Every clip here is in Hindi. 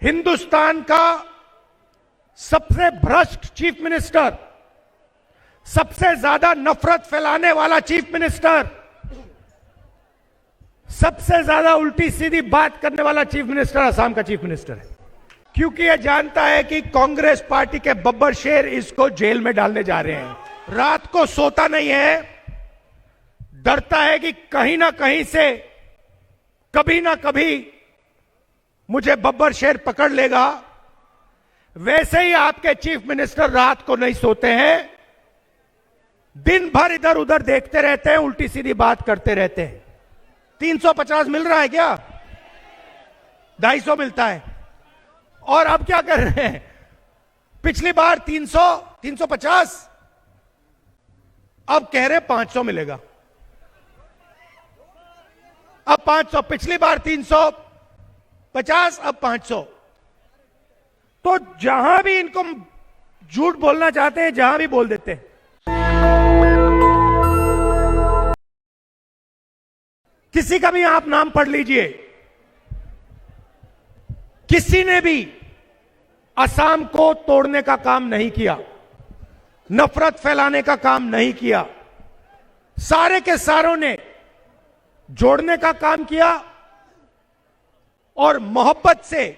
हिंदुस्तान का सबसे भ्रष्ट चीफ मिनिस्टर, सबसे ज्यादा नफरत फैलाने वाला चीफ मिनिस्टर, सबसे ज्यादा उल्टी सीधी बात करने वाला चीफ मिनिस्टर असम का चीफ मिनिस्टर है। क्योंकि यह जानता है कि कांग्रेस पार्टी के बब्बर शेर इसको जेल में डालने जा रहे हैं। रात को सोता नहीं है, डरता है कि कहीं ना कहीं से कभी ना कभी मुझे बब्बर शेर पकड़ लेगा। वैसे ही आपके चीफ मिनिस्टर रात को नहीं सोते हैं, दिन भर इधर उधर देखते रहते हैं, उल्टी सीधी बात करते रहते हैं। 350 मिल रहा है क्या? 250 मिलता है। और अब क्या कर रहे हैं? पिछली बार 300, 350, अब कह रहे 500 मिलेगा। अब 500, पिछली बार 350, अब 500। तो जहां भी इनको झूठ बोलना चाहते हैं, जहां भी बोल देते हैं। किसी का भी आप नाम पढ़ लीजिए, किसी ने भी असम को तोड़ने का काम नहीं किया, नफरत फैलाने का काम नहीं किया। सारे के सारों ने जोड़ने का काम किया और मोहब्बत से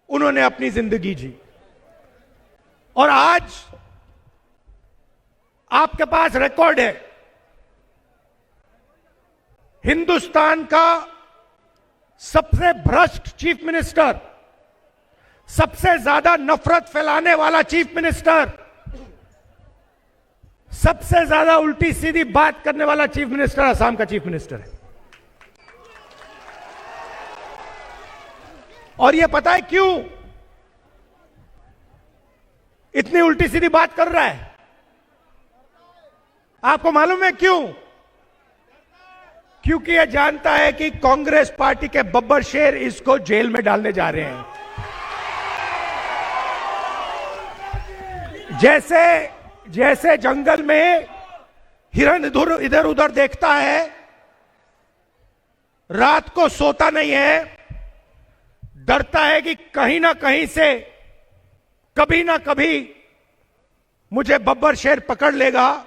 उन्होंने अपनी जिंदगी जी। और आज आपके पास रिकॉर्ड है, हिंदुस्तान का सबसे भ्रष्ट चीफ मिनिस्टर, सबसे ज्यादा नफरत फैलाने वाला चीफ मिनिस्टर, सबसे ज्यादा उल्टी सीधी बात करने वाला चीफ मिनिस्टर असम का चीफ मिनिस्टर है। और यह पता है क्यों इतनी उल्टी सीधी बात कर रहा है? आपको मालूम है क्यों? क्योंकि यह जानता है कि कांग्रेस पार्टी के बब्बर शेर इसको जेल में डालने जा रहे हैं। जैसे जंगल में हिरण इधर उधर देखता है, रात को सोता नहीं है, डरता है कि कहीं ना कहीं से कभी ना कभी मुझे बब्बर शेर पकड़ लेगा।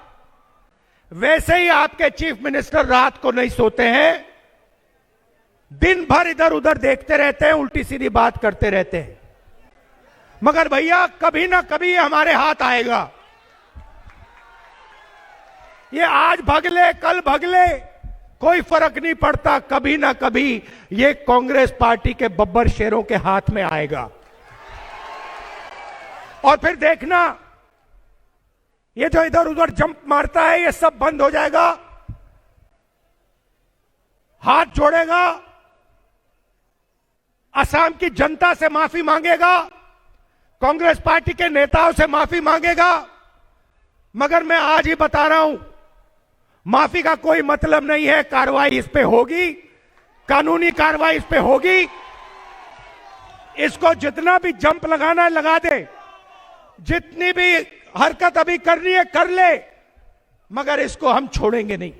वैसे ही आपके चीफ मिनिस्टर रात को नहीं सोते हैं, दिन भर इधर उधर देखते रहते हैं, उल्टी सीधी बात करते रहते हैं। मगर भैया कभी ना कभी हमारे हाथ आएगा। ये आज भगले कल भगले कोई फर्क नहीं पड़ता, कभी ना कभी ये कांग्रेस पार्टी के बब्बर शेरों के हाथ में आएगा। और फिर देखना, ये जो इधर उधर जंप मारता है, ये सब बंद हो जाएगा। हाथ जोड़ेगा, असम की जनता से माफी मांगेगा, कांग्रेस पार्टी के नेताओं से माफी मांगेगा। मगर मैं आज ही बता रहा हूं, माफी का कोई मतलब नहीं है। कार्रवाई इस पे होगी, कानूनी कार्रवाई इस पे होगी। इसको जितना भी जंप लगाना है लगा दे, जितनी भी हरकत अभी करनी है कर ले, मगर इसको हम छोड़ेंगे नहीं।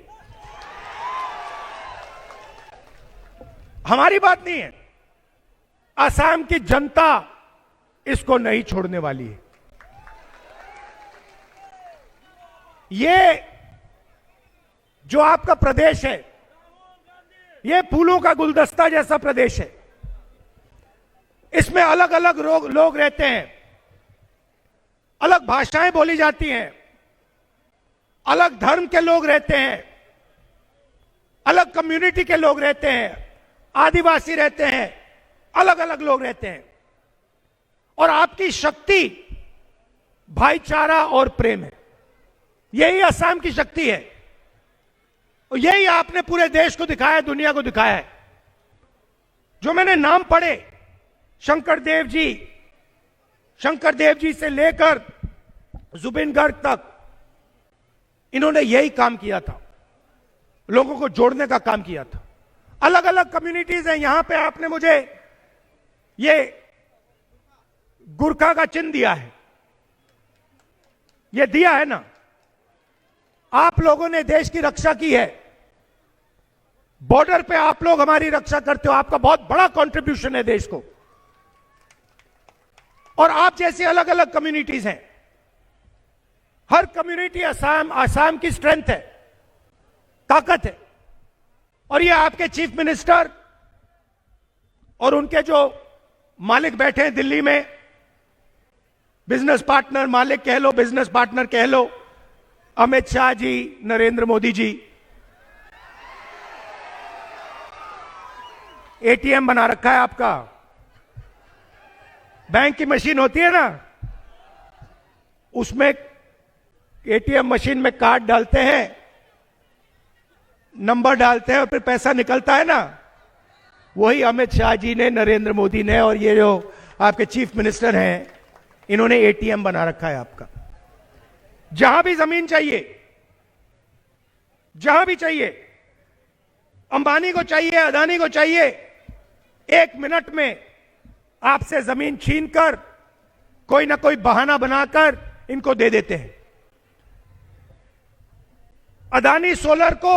हमारी बात नहीं है, असम की जनता इसको नहीं छोड़ने वाली है। ये जो आपका प्रदेश है, ये फूलों का गुलदस्ता जैसा प्रदेश है। इसमें अलग अलग लोग रहते हैं, अलग भाषाएं बोली जाती हैं, अलग धर्म के लोग रहते हैं, अलग कम्युनिटी के लोग रहते हैं, आदिवासी रहते हैं, अलग अलग लोग रहते हैं। और आपकी शक्ति भाईचारा और प्रेम है। यही असम की शक्ति है और यही आपने पूरे देश को दिखाया, दुनिया को दिखाया है। जो मैंने नाम पढ़े, शंकर देव जी से लेकर जुबिन गर्ग तक, इन्होंने यही काम किया था, लोगों को जोड़ने का काम किया था। अलग अलग कम्युनिटीज हैं। यहां पे आपने मुझे ये गुरखा का चिन्ह दिया है, ये दिया है ना। आप लोगों ने देश की रक्षा की है, बॉर्डर पे आप लोग हमारी रक्षा करते हो, आपका बहुत बड़ा कंट्रीब्यूशन है देश को। और आप जैसी अलग अलग कम्युनिटीज हैं। हर कम्युनिटी आसाम की स्ट्रेंथ है, ताकत है। और ये आपके चीफ मिनिस्टर और उनके जो मालिक बैठे हैं दिल्ली में, बिजनेस पार्टनर, मालिक कह लो, बिजनेस पार्टनर कह लो, अमित शाह जी, नरेंद्र मोदी जी, एटीएम बना रखा है आपका। बैंक की मशीन होती है ना, उसमें एटीएम मशीन में कार्ड डालते हैं, नंबर डालते हैं और फिर पैसा निकलता है ना, वही अमित शाह जी ने, नरेंद्र मोदी ने और ये जो आपके चीफ मिनिस्टर हैं, इन्होंने एटीएम बना रखा है आपका। जहां भी जमीन चाहिए, जहां भी चाहिए, अंबानी को चाहिए, अदानी को चाहिए, 1 मिनट में आपसे जमीन छीनकर कोई ना कोई बहाना बनाकर इनको दे देते हैं। अदानी सोलर को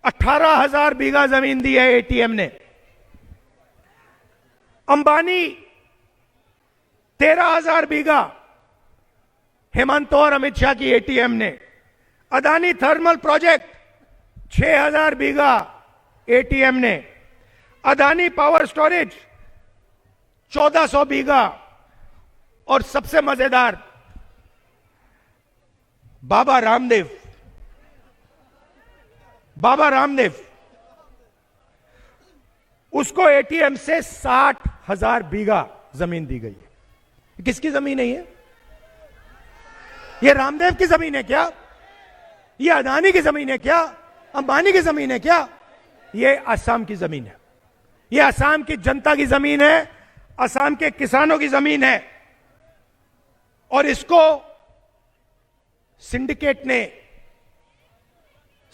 18,000 बीघा जमीन दी है एटीएम ने। अंबानी 13,000 बीघा हेमंत और अमित शाह की एटीएम ने। अदानी थर्मल प्रोजेक्ट 6,000 बीघा एटीएम ने। अदानी पावर स्टोरेज 1,400 बीघा। और सबसे मजेदार, बाबा रामदेव उसको एटीएम से 60,000 बीघा जमीन दी गई है। किसकी जमीन है ये रामदेव की जमीन है क्या? ये अदानी की जमीन है क्या? अंबानी की जमीन है क्या? ये असम की जमीन है, ये असम की जनता की जमीन है, असम के किसानों की जमीन है। और इसको सिंडिकेट ने,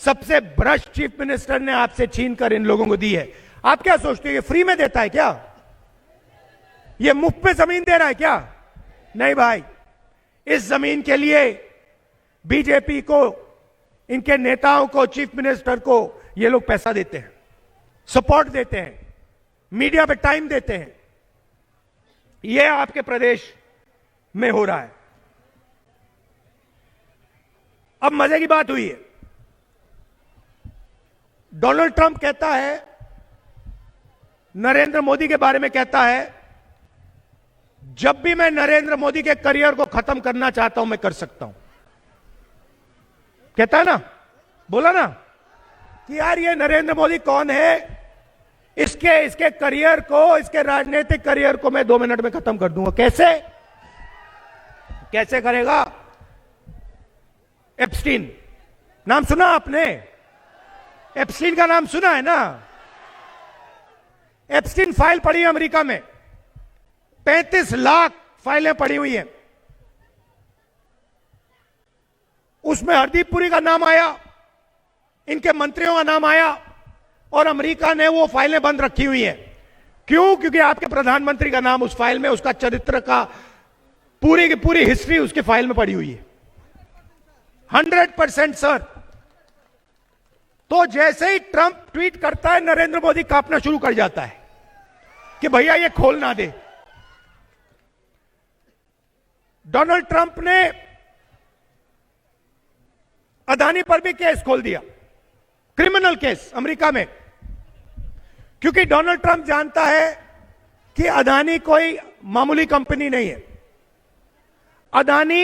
सबसे भ्रष्ट चीफ मिनिस्टर ने आपसे छीनकर इन लोगों को दी है। आप क्या सोचते हो ये फ्री में देता है क्या? ये मुफ्त में जमीन दे रहा है क्या? नहीं भाई, इस जमीन के लिए बीजेपी को, इनके नेताओं को, चीफ मिनिस्टर को ये लोग पैसा देते हैं, सपोर्ट देते हैं, मीडिया पे टाइम देते हैं। ये आपके प्रदेश में हो रहा है। अब मजे की बात हुई है, डोनाल्ड ट्रंप कहता है, नरेंद्र मोदी के बारे में कहता है, जब भी मैं नरेंद्र मोदी के करियर को खत्म करना चाहता हूं मैं कर सकता हूं। कहता है ना, बोला ना कि यार ये नरेंद्र मोदी कौन है, इसके करियर को, इसके राजनीतिक करियर को मैं 2 मिनट में खत्म कर दूंगा। कैसे करेगा? एप्स्टीन नाम सुना आपने? एप्स्टीन का नाम सुना है ना? एप्स्टीन फाइल पड़ी है अमेरिका में, 35 लाख फाइलें पड़ी हुई हैं। उसमें हरदीप पुरी का नाम आया, इनके मंत्रियों का नाम आया, और अमेरिका ने वो फाइलें बंद रखी हुई हैं। क्यों? क्योंकि आपके प्रधानमंत्री का नाम उस फाइल में, उसका चरित्र का पूरी की पूरी हिस्ट्री उसके फाइल में पड़ी हुई है। 100% सर। तो जैसे ही ट्रंप ट्वीट करता है, नरेंद्र मोदी कांपना शुरू कर जाता है कि भैया ये खोल ना दे। डोनाल्ड ट्रंप ने अदानी पर भी केस खोल दिया, क्रिमिनल केस अमेरिका में, क्योंकि डोनाल्ड ट्रंप जानता है कि अदानी कोई मामूली कंपनी नहीं है। अदानी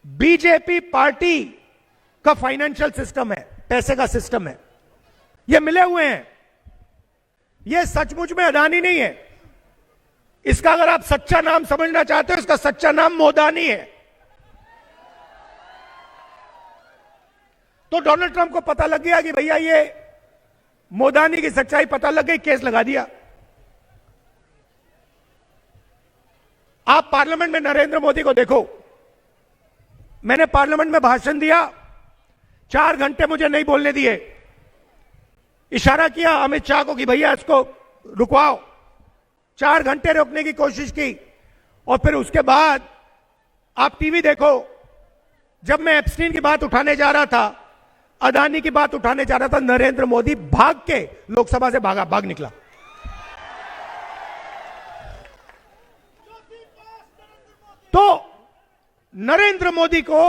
बीजेपी पार्टी का फाइनेंशियल सिस्टम है, पैसे का सिस्टम है, ये मिले हुए हैं। ये सचमुच में अदानी नहीं है। इसका अगर आप सच्चा नाम समझना चाहते हो, इसका सच्चा नाम मोदानी है। तो डोनाल्ड ट्रंप को पता लग गया कि भैया ये मोदानी की सच्चाई पता लग गई, केस लगा दिया। आप पार्लियामेंट में नरेंद्र मोदी को देखो, मैंने पार्लियामेंट में भाषण दिया, 4 घंटे मुझे नहीं बोलने दिए। इशारा किया अमित शाह को कि भैया इसको रुकवाओ, 4 घंटे रोकने की कोशिश की। और फिर उसके बाद आप टीवी देखो, जब मैं एप्स्टीन की बात उठाने जा रहा था, अदानी की बात उठाने जा रहा था, नरेंद्र मोदी भाग के लोकसभा से भाग निकला। नरेंद्र मोदी को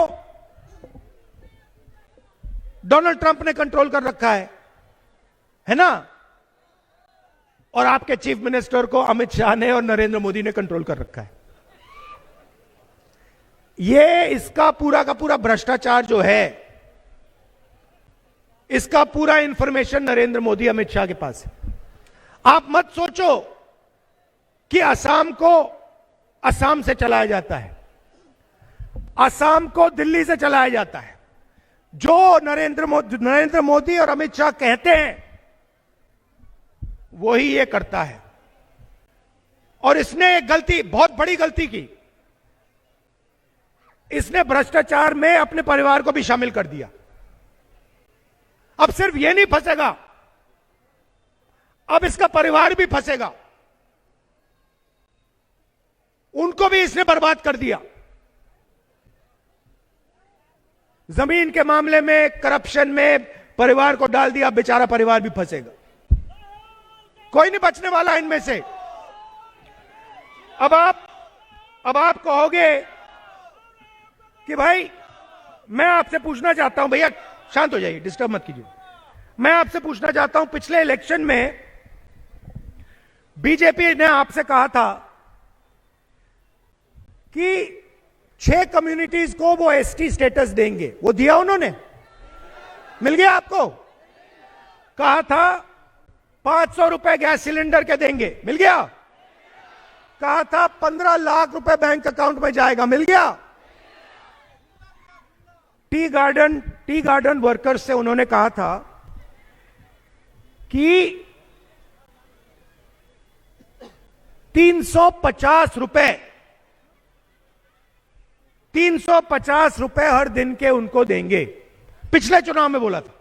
डोनाल्ड ट्रंप ने कंट्रोल कर रखा है ना? और आपके चीफ मिनिस्टर को अमित शाह ने और नरेंद्र मोदी ने कंट्रोल कर रखा है। ये इसका पूरा का पूरा भ्रष्टाचार जो है, इसका पूरा इंफॉर्मेशन नरेंद्र मोदी अमित शाह के पास है। आप मत सोचो कि असम को असम से चलाया जाता है, असम को दिल्ली से चलाया जाता है। जो नरेंद्र मोदी और अमित शाह कहते हैं वही ये करता है। और इसने एक गलती, बहुत बड़ी गलती की। इसने भ्रष्टाचार में अपने परिवार को भी शामिल कर दिया। अब सिर्फ ये नहीं फंसेगा, अब इसका परिवार भी फंसेगा। उनको भी इसने बर्बाद कर दिया। जमीन के मामले में, करप्शन में परिवार को डाल दिया, बेचारा परिवार भी फंसेगा। कोई नहीं बचने वाला इनमें से। अब आप कहोगे कि भाई मैं आपसे पूछना चाहता हूं, भैया शांत हो जाइए, डिस्टर्ब मत कीजिए। मैं आपसे पूछना चाहता हूं, पिछले इलेक्शन में बीजेपी ने आपसे कहा था कि 6 कम्युनिटीज को वो एसटी स्टेटस देंगे, वो दिया उन्होंने? मिल गया आपको? कहा था 500 रुपए गैस सिलेंडर के देंगे, मिल गया? कहा था 15 लाख रुपए बैंक अकाउंट में जाएगा, मिल गया? टी गार्डन वर्कर्स से उन्होंने कहा था कि 350 रुपए हर दिन के उनको देंगे। पिछले चुनाव में बोला था।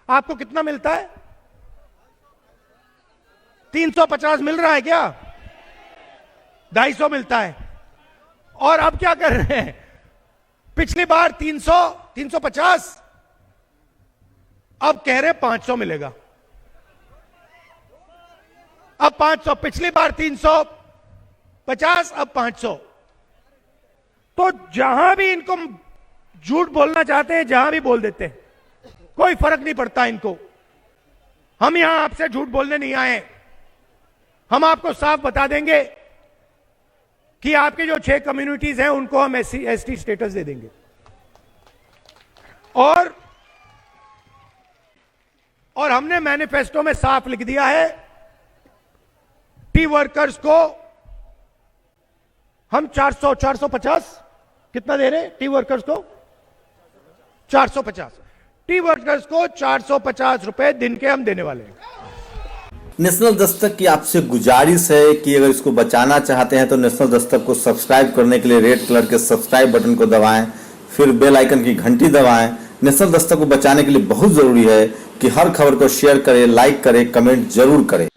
आपको कितना मिलता है? 350 मिल रहा है क्या? 250 मिलता है। और अब क्या कर रहे हैं? पिछली बार 350, अब कह रहे 500 मिलेगा। अब 500, पिछली बार 350, अब 500। तो जहां भी इनको झूठ बोलना चाहते हैं, जहां भी बोल देते हैं, कोई फर्क नहीं पड़ता इनको। हम यहां आपसे झूठ बोलने नहीं आए। हम आपको साफ बता देंगे कि आपके जो 6 कम्युनिटीज हैं उनको हम एसटी स्टेटस दे देंगे। और हमने मैनिफेस्टो में साफ लिख दिया है, टी वर्कर्स को हम 450 कितना दे रहे हैं? टी वर्कर्स को 450, टी वर्कर्स को 450 रुपए दिन के हम देने वाले हैं। नेशनल दस्तक की आपसे गुजारिश है कि अगर इसको बचाना चाहते हैं तो नेशनल दस्तक को सब्सक्राइब करने के लिए रेड कलर के सब्सक्राइब बटन को दबाएं, फिर बेल आइकन की घंटी दबाएं। नेशनल दस्तक को बचाने के लिए बहुत जरूरी है कि हर खबर को शेयर करें, लाइक करें, कमेंट जरूर करें।